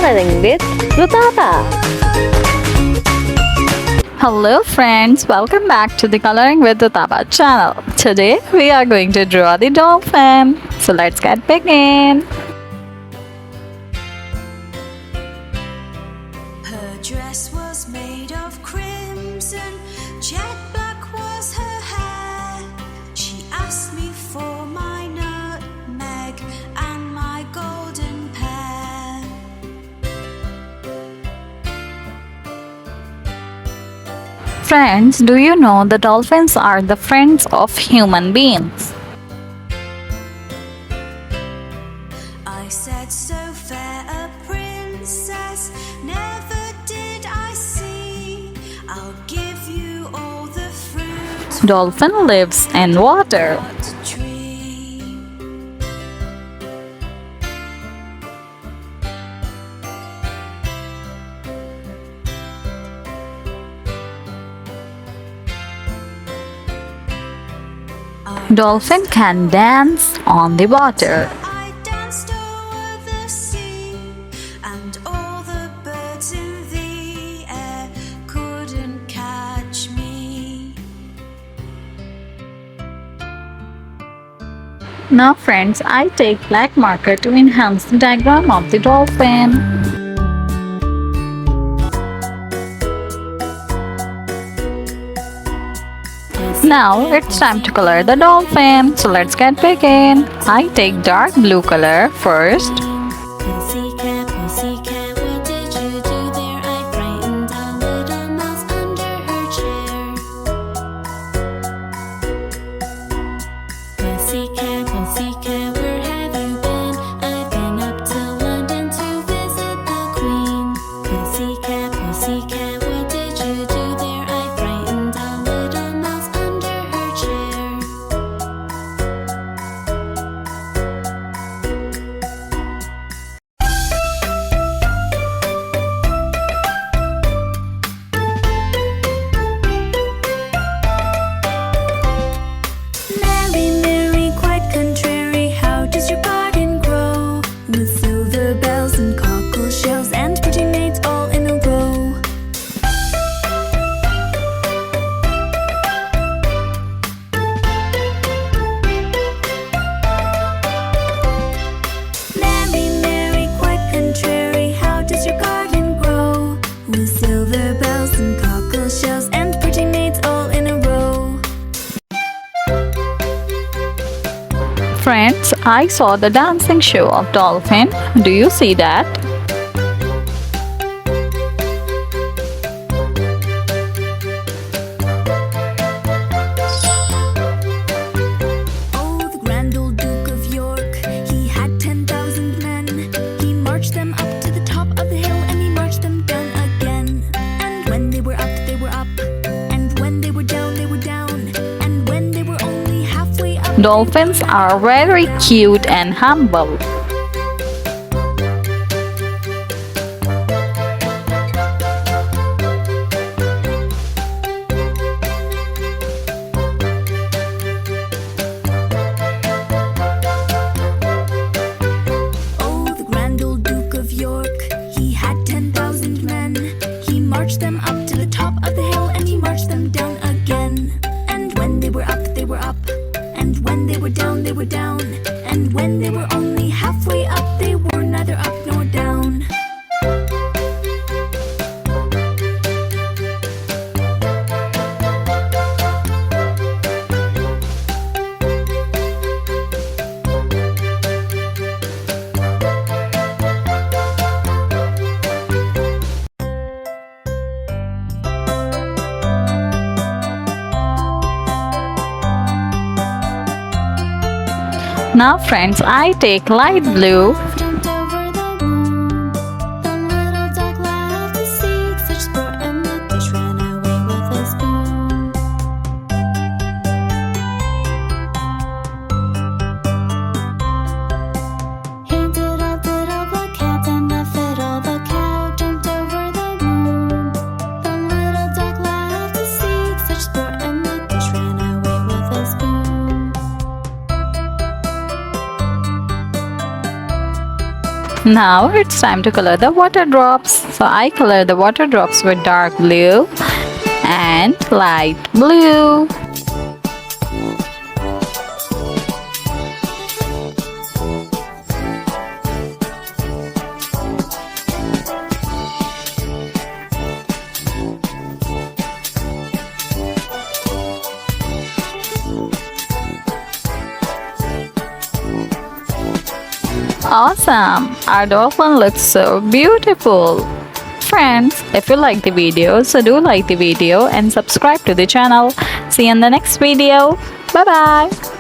Coloring with Utaba. Hello friends, welcome back to the Coloring with Utaba channel. Today we are going to draw the dolphin. So let's get begin. Her dress was made of crimson, jet black was her hair. She asked me for my nutmeg and my golden pear. Friends, do you know the dolphins are the friends of human beings? I said, so fair a princess never did I see. I'll give you all the fruit. Dolphin lives in water. What a tree. Dolphin can dance on the water. I danced over the sea, and all the birds in the air couldn't catch me. Now friends, I take black marker to enhance the diagram of the dolphin. Now it's time to color the dolphin. So let's get begin. I take dark blue color first. Pussycat, what did you do there? I frightened a little mouse under her chair. Pussycat, where have you been? I've been up to London to visit the Queen. Pussycat, what did you do there? I frightened a little mouse under her chair. Mary, quite contrary, how does your garden grow? With silver bells and cockle shells and pretty maids all in a row. Mary, quite contrary, how does your garden grow? With silver bells and cockle shells and pretty maids all in a row. Friends, I saw the dancing show of dolphin. Do you see that? Oh, the grand old Duke of York, he had 10,000 men. He marched them up to the top of the hill and he marched them down again. And when they were up, they were up. And when they were down, they were down. And when they were only halfway up, Dolphins are very cute and humble. oh, the grand old Duke of York, he had 10,000 men. He marched them up to the top of the hill and he marched them down again. And when they were up, they were up. And when they were down, they were down. And when they were only halfway up, they were neither up nor down. Now friends, I take light blue. Jumped over the moon. The little dog laughed to see such sport, and the fish ran away with a spoon. He diddle the cat and the fiddle the cow jumped over the moon. The little dog laughed to see such sport, and the fish ran away with a spoon. Now it's time to color the water drops. So I color the water drops with dark blue and light blue. Awesome! Our dolphin looks so beautiful. Friends, if you like the video, so do like the video and subscribe to the channel. See you in the next video. Bye bye.